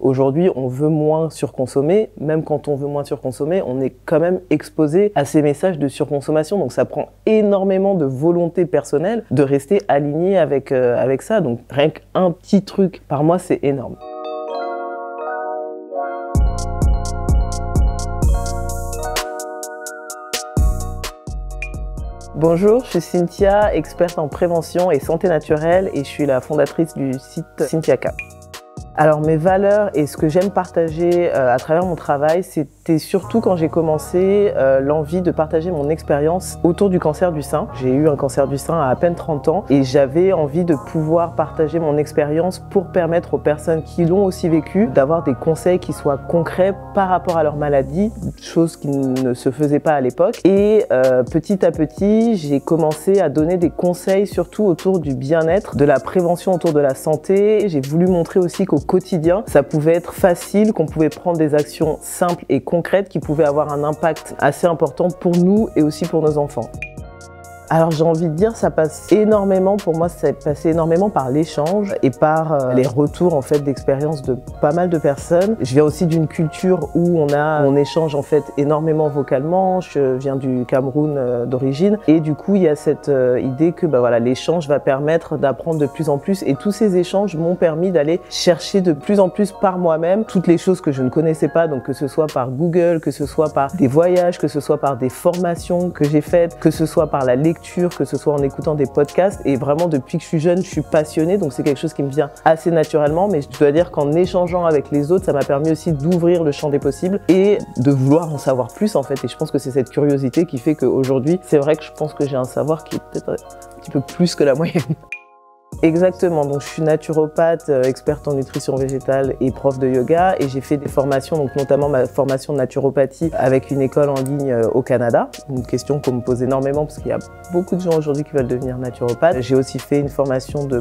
Aujourd'hui, on veut moins surconsommer. Même quand on veut moins surconsommer, on est quand même exposé à ces messages de surconsommation. Donc ça prend énormément de volonté personnelle de rester aligné avec ça. Donc rien qu'un petit truc par mois, c'est énorme. Bonjour, je suis Cynthia, experte en prévention et santé naturelle et je suis la fondatrice du site Cynthiaka. Alors mes valeurs et ce que j'aime partager à travers mon travail, c'était surtout quand j'ai commencé l'envie de partager mon expérience autour du cancer du sein. J'ai eu un cancer du sein à peine 30 ans et j'avais envie de pouvoir partager mon expérience pour permettre aux personnes qui l'ont aussi vécu d'avoir des conseils qui soient concrets par rapport à leur maladie, chose qui ne se faisait pas à l'époque. Et petit à petit, j'ai commencé à donner des conseils surtout autour du bien-être, de la prévention autour de la santé. J'ai voulu montrer aussi qu'au quotidien, ça pouvait être facile, qu'on pouvait prendre des actions simples et concrètes qui pouvaient avoir un impact assez important pour nous et aussi pour nos enfants. Alors j'ai envie de dire, ça passe énormément, pour moi ça passe énormément par l'échange et par les retours en fait d'expérience de pas mal de personnes. Je viens aussi d'une culture où on échange en fait énormément vocalement. Je viens du Cameroun d'origine et du coup il y a cette idée que voilà, l'échange va permettre d'apprendre de plus en plus et tous ces échanges m'ont permis d'aller chercher de plus en plus par moi-même toutes les choses que je ne connaissais pas, donc que ce soit par Google, que ce soit par des voyages, que ce soit par des formations que j'ai faites, que ce soit par la lecture, que ce soit en écoutant des podcasts. Et vraiment depuis que je suis jeune, je suis passionnée, donc c'est quelque chose qui me vient assez naturellement, mais je dois dire qu'en échangeant avec les autres, ça m'a permis aussi d'ouvrir le champ des possibles et de vouloir en savoir plus en fait. Et je pense que c'est cette curiosité qui fait qu'aujourd'hui, c'est vrai que je pense que j'ai un savoir qui est peut-être un petit peu plus que la moyenne. Exactement, donc je suis naturopathe, experte en nutrition végétale et prof de yoga et j'ai fait des formations, donc notamment ma formation de naturopathie avec une école en ligne au Canada. Une question qu'on me pose énormément parce qu'il y a beaucoup de gens aujourd'hui qui veulent devenir naturopathe. J'ai aussi fait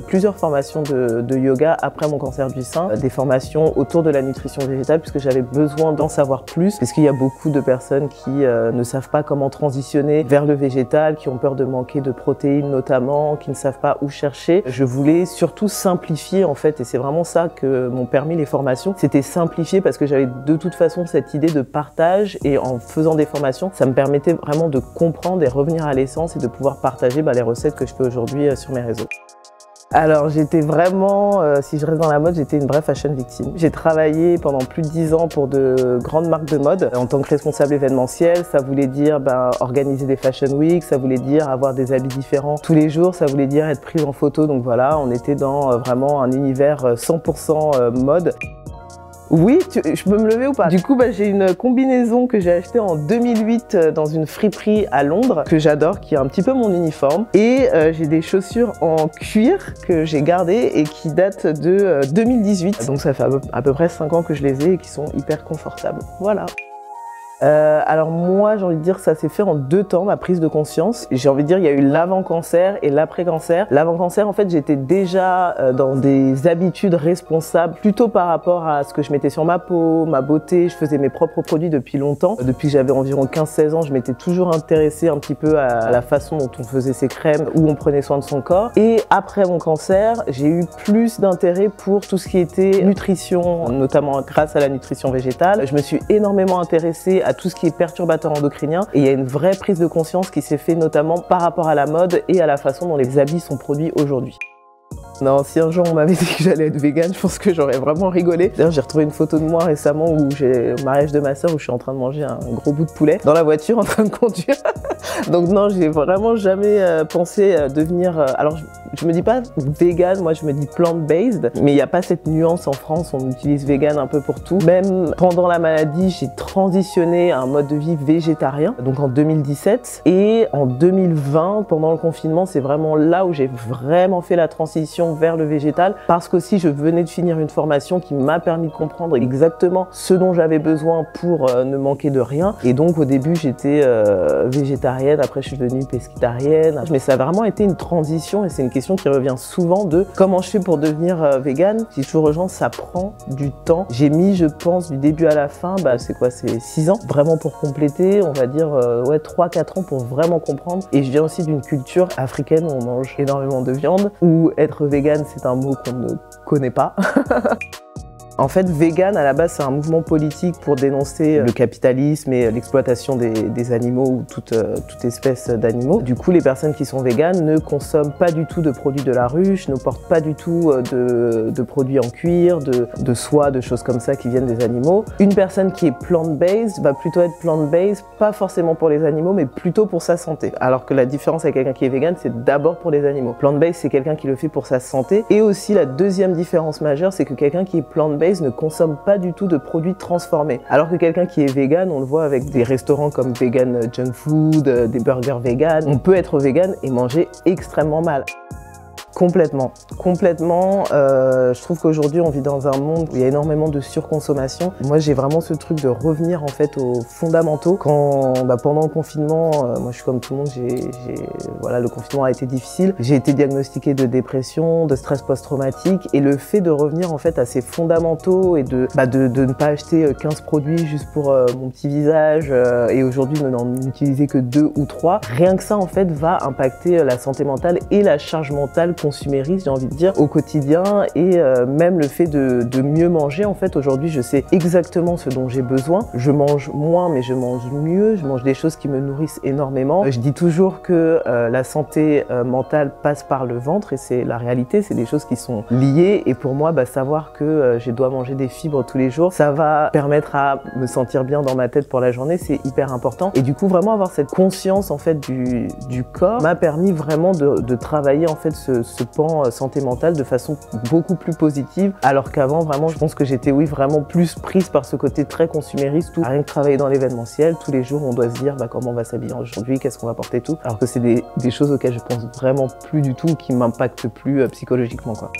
plusieurs formations de yoga après mon cancer du sein, des formations autour de la nutrition végétale puisque j'avais besoin d'en savoir plus parce qu'il y a beaucoup de personnes qui ne savent pas comment transitionner vers le végétal, qui ont peur de manquer de protéines notamment, qui ne savent pas où chercher. Je voulais surtout simplifier en fait et c'est vraiment ça que m'ont permis les formations, c'était simplifier parce que j'avais de toute façon cette idée de partage et en faisant des formations, ça me permettait vraiment de comprendre et revenir à l'essence et de pouvoir partager les recettes que je fais aujourd'hui sur mes réseaux. Alors j'étais vraiment, si je reste dans la mode, j'étais une vraie fashion victime. J'ai travaillé pendant plus de 10 ans pour de grandes marques de mode en tant que responsable événementiel. Ça voulait dire organiser des fashion week, ça voulait dire avoir des habits différents tous les jours, ça voulait dire être prise en photo. Donc voilà, on était dans vraiment un univers 100% mode. Oui, je peux me lever ou pas? Du coup, j'ai une combinaison que j'ai achetée en 2008 dans une friperie à Londres, que j'adore, qui est un petit peu mon uniforme. Et j'ai des chaussures en cuir que j'ai gardées et qui datent de 2018. Donc ça fait à peu près 5 ans que je les ai et qui sont hyper confortables. Voilà. Alors moi j'ai envie de dire que ça s'est fait en 2 temps, ma prise de conscience. J'ai envie de dire il y a eu l'avant-cancer et l'après-cancer. L'avant-cancer en fait j'étais déjà dans des habitudes responsables plutôt par rapport à ce que je mettais sur ma peau, ma beauté. Je faisais mes propres produits depuis longtemps. Depuis que j'avais environ 15-16 ans, je m'étais toujours intéressée un petit peu à la façon dont on faisait ses crèmes, où on prenait soin de son corps. Et après mon cancer, j'ai eu plus d'intérêt pour tout ce qui était nutrition, notamment grâce à la nutrition végétale. Je me suis énormément intéressée à tout ce qui est perturbateur endocrinien et il y a une vraie prise de conscience qui s'est faite notamment par rapport à la mode et à la façon dont les habits sont produits aujourd'hui. Non, si un jour on m'avait dit que j'allais être végane, je pense que j'aurais vraiment rigolé. D'ailleurs, j'ai retrouvé une photo de moi récemment où j'ai au mariage de ma sœur où je suis en train de manger un gros bout de poulet dans la voiture en train de conduire. Donc non, j'ai vraiment jamais pensé devenir... Alors, je me dis pas végane, moi je me dis plant-based, mais il n'y a pas cette nuance en France, on utilise végane un peu pour tout. Même pendant la maladie, j'ai transitionné à un mode de vie végétarien, donc en 2017. Et en 2020, pendant le confinement, c'est vraiment là où j'ai vraiment fait la transition vers le végétal, parce qu'aussi je venais de finir une formation qui m'a permis de comprendre exactement ce dont j'avais besoin pour ne manquer de rien. Et donc au début j'étais végétarienne, après je suis devenue pescitarienne, mais ça a vraiment été une transition et c'est une question qui revient souvent de comment je fais pour devenir végane. Si je vous rejoins, ça prend du temps. J'ai mis, je pense, du début à la fin, c'est quoi, c'est 6 ans, vraiment pour compléter, on va dire, ouais, 3-4 ans pour vraiment comprendre. Et je viens aussi d'une culture africaine où on mange énormément de viande, où être végane, c'est un mot qu'on ne connaît pas. En fait, vegan, à la base, c'est un mouvement politique pour dénoncer le capitalisme et l'exploitation des animaux ou toute espèce d'animaux. Du coup, les personnes qui sont véganes ne consomment pas du tout de produits de la ruche, ne portent pas du tout de produits en cuir, de soie, de choses comme ça qui viennent des animaux. Une personne qui est plant-based va plutôt être plant-based, pas forcément pour les animaux, mais plutôt pour sa santé. Alors que la différence avec quelqu'un qui est vegan, c'est d'abord pour les animaux. Plant-based, c'est quelqu'un qui le fait pour sa santé. Et aussi, la deuxième différence majeure, c'est que quelqu'un qui est plant-based ne consomme pas du tout de produits transformés. Alors que quelqu'un qui est vegan, on le voit avec des restaurants comme vegan junk food, des burgers vegan, on peut être vegan et manger extrêmement mal. Complètement. Je trouve qu'aujourd'hui on vit dans un monde où il y a énormément de surconsommation. Moi j'ai vraiment ce truc de revenir en fait aux fondamentaux. Pendant le confinement, moi je suis comme tout le monde, voilà, le confinement a été difficile. J'ai été diagnostiquée de dépression, de stress post-traumatique et le fait de revenir en fait à ces fondamentaux et de ne pas acheter 15 produits juste pour mon petit visage et aujourd'hui de n'en utiliser que 2 ou 3, rien que ça en fait va impacter la santé mentale et la charge mentale consumériste, j'ai envie de dire, au quotidien et même le fait de mieux manger. En fait, aujourd'hui, je sais exactement ce dont j'ai besoin. Je mange moins, mais je mange mieux. Je mange des choses qui me nourrissent énormément. Je dis toujours que la santé mentale passe par le ventre et c'est la réalité. C'est des choses qui sont liées et pour moi, savoir que je dois manger des fibres tous les jours, ça va permettre à me sentir bien dans ma tête pour la journée. C'est hyper important. Et du coup, vraiment avoir cette conscience en fait du corps m'a permis vraiment de travailler en fait ce pan santé mentale de façon beaucoup plus positive, alors qu'avant vraiment je pense que j'étais vraiment plus prise par ce côté très consumériste où rien que travailler dans l'événementiel, tous les jours on doit se dire comment on va s'habiller aujourd'hui, qu'est-ce qu'on va porter tout, alors que c'est des choses auxquelles je pense vraiment plus du tout, qui m'impactent plus psychologiquement quoi.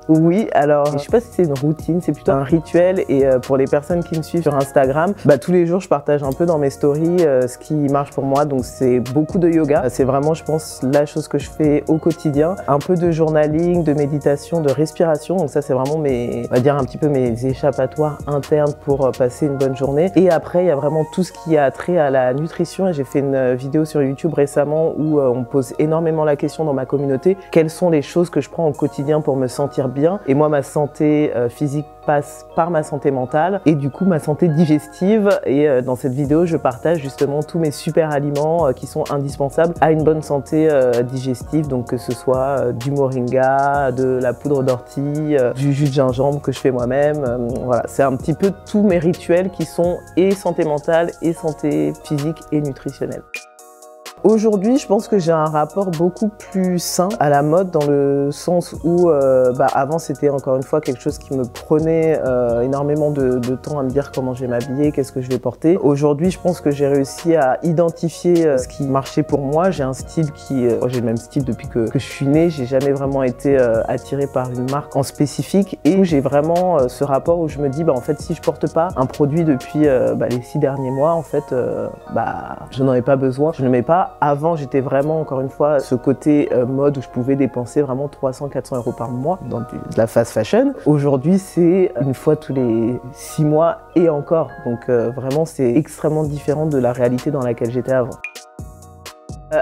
Oui, alors je sais pas si c'est une routine, c'est plutôt un rituel et pour les personnes qui me suivent sur Instagram, tous les jours je partage un peu dans mes stories ce qui marche pour moi, donc c'est beaucoup de yoga, c'est vraiment je pense la chose que je fais au quotidien, un peu de journaling, de méditation, de respiration, donc ça c'est vraiment on va dire un petit peu mes échappatoires internes pour passer une bonne journée. Et après il y a vraiment tout ce qui a trait à la nutrition et j'ai fait une vidéo sur YouTube récemment où on me pose énormément la question dans ma communauté, quelles sont les choses que je prends au quotidien pour me sentir bien. Et moi, ma santé physique passe par ma santé mentale et du coup ma santé digestive. Et dans cette vidéo, je partage justement tous mes super aliments qui sont indispensables à une bonne santé digestive. Donc que ce soit du moringa, de la poudre d'ortie, du jus de gingembre que je fais moi-même. Voilà, c'est un petit peu tous mes rituels qui sont et santé mentale et santé physique et nutritionnelle. Aujourd'hui, je pense que j'ai un rapport beaucoup plus sain à la mode dans le sens où avant c'était encore une fois quelque chose qui me prenait énormément de temps à me dire comment je vais m'habiller, qu'est-ce que je vais porter. Aujourd'hui, je pense que j'ai réussi à identifier ce qui marchait pour moi. J'ai un style j'ai le même style depuis que je suis née. J'ai jamais vraiment été attirée par une marque en spécifique et j'ai vraiment ce rapport où je me dis en fait si je porte pas un produit depuis les 6 derniers mois, en fait je n'en ai pas besoin, je ne mets pas. Avant, j'étais vraiment, encore une fois, ce côté mode où je pouvais dépenser vraiment 300-400 € par mois dans de la fast fashion. Aujourd'hui, c'est une fois tous les 6 mois et encore. Donc vraiment, c'est extrêmement différent de la réalité dans laquelle j'étais avant.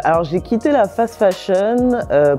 Alors j'ai quitté la fast fashion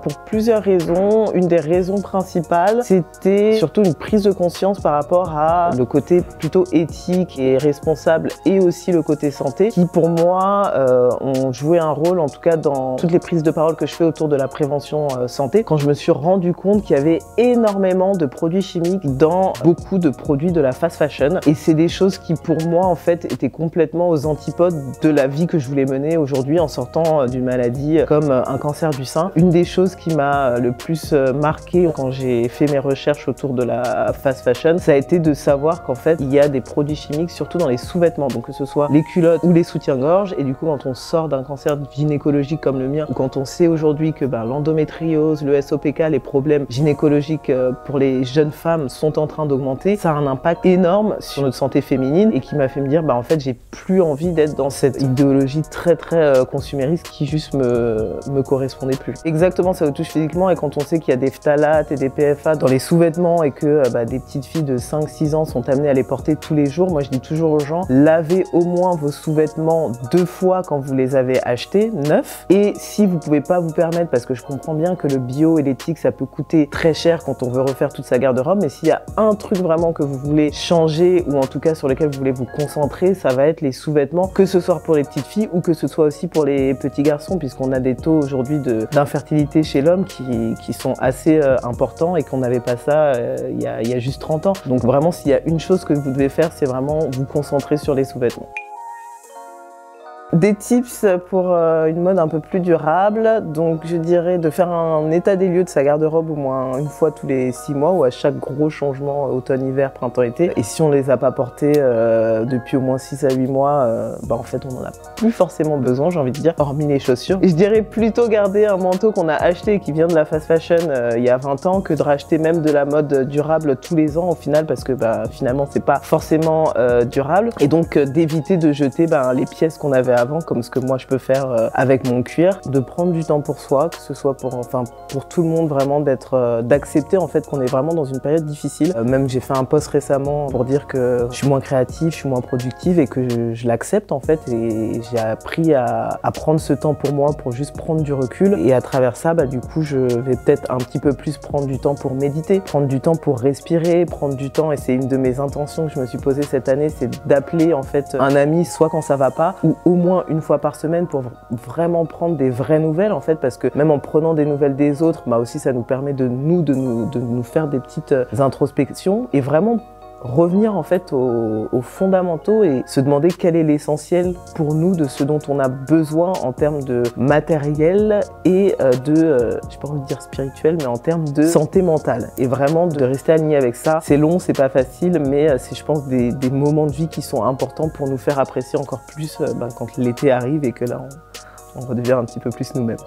pour plusieurs raisons. Une des raisons principales, c'était surtout une prise de conscience par rapport à le côté plutôt éthique et responsable et aussi le côté santé qui pour moi ont joué un rôle en tout cas dans toutes les prises de parole que je fais autour de la prévention santé. Quand je me suis rendu compte qu'il y avait énormément de produits chimiques dans beaucoup de produits de la fast fashion et c'est des choses qui pour moi en fait étaient complètement aux antipodes de la vie que je voulais mener aujourd'hui en sortant d'une maladie comme un cancer du sein. Une des choses qui m'a le plus marqué quand j'ai fait mes recherches autour de la fast fashion, ça a été de savoir qu'en fait il y a des produits chimiques surtout dans les sous-vêtements, donc que ce soit les culottes ou les soutiens-gorge et du coup quand on sort d'un cancer gynécologique comme le mien ou quand on sait aujourd'hui que l'endométriose, le SOPK, les problèmes gynécologiques pour les jeunes femmes sont en train d'augmenter, ça a un impact énorme sur notre santé féminine et qui m'a fait me dire en fait j'ai plus envie d'être dans cette idéologie très consumériste qui qui juste me correspondait plus. Exactement, ça vous touche physiquement, et quand on sait qu'il y a des phtalates et des PFA dans les sous-vêtements et que des petites filles de 5-6 ans sont amenées à les porter tous les jours, moi je dis toujours aux gens, lavez au moins vos sous-vêtements 2 fois quand vous les avez achetés, neufs. Et si vous pouvez pas vous permettre, parce que je comprends bien que le bio et l'éthique ça peut coûter très cher quand on veut refaire toute sa garde-robe, mais s'il y a un truc vraiment que vous voulez changer, ou en tout cas sur lequel vous voulez vous concentrer, ça va être les sous-vêtements, que ce soit pour les petites filles ou que ce soit aussi pour les petits garçons, puisqu'on a des taux aujourd'hui d'infertilité chez l'homme qui sont assez importants, et qu'on n'avait pas ça il y a juste 30 ans. Donc vraiment, s'il y a une chose que vous devez faire, c'est vraiment vous concentrer sur les sous-vêtements. Des tips pour une mode un peu plus durable, donc je dirais de faire un état des lieux de sa garde-robe au moins une fois tous les 6 mois, ou à chaque gros changement automne-hiver, printemps-été. Et si on les a pas portés depuis au moins 6 à 8 mois, en fait on en a plus forcément besoin, j'ai envie de dire, hormis les chaussures. Et je dirais plutôt garder un manteau qu'on a acheté et qui vient de la fast fashion il y a 20 ans, que de racheter même de la mode durable tous les ans au final, parce que finalement c'est pas forcément durable. Et donc d'éviter de jeter les pièces qu'on avait avant, comme ce que moi je peux faire avec mon cuir, de prendre du temps pour soi, que ce soit pour tout le monde, vraiment d'accepter en fait qu'on est vraiment dans une période difficile. Même j'ai fait un post récemment pour dire que je suis moins créative, je suis moins productive, et que je l'accepte en fait, et j'ai appris à prendre ce temps pour moi, pour juste prendre du recul. Et à travers ça, du coup je vais peut-être un petit peu plus prendre du temps pour méditer, prendre du temps pour respirer, prendre du temps, et c'est une de mes intentions que je me suis posée cette année, c'est d'appeler en fait un ami, soit quand ça va pas, ou au moins une fois par semaine, pour vraiment prendre des vraies nouvelles en fait, parce que même en prenant des nouvelles des autres, aussi ça nous permet de nous faire des petites introspections, et vraiment revenir en fait aux fondamentaux, et se demander quel est l'essentiel pour nous, de ce dont on a besoin en termes de matériel et j'ai pas envie de dire spirituel, mais en termes de santé mentale, et vraiment de rester aligné avec ça. C'est long, c'est pas facile, mais c'est, je pense, des moments de vie qui sont importants pour nous faire apprécier encore plus quand l'été arrive et que là on redevient un petit peu plus nous-mêmes.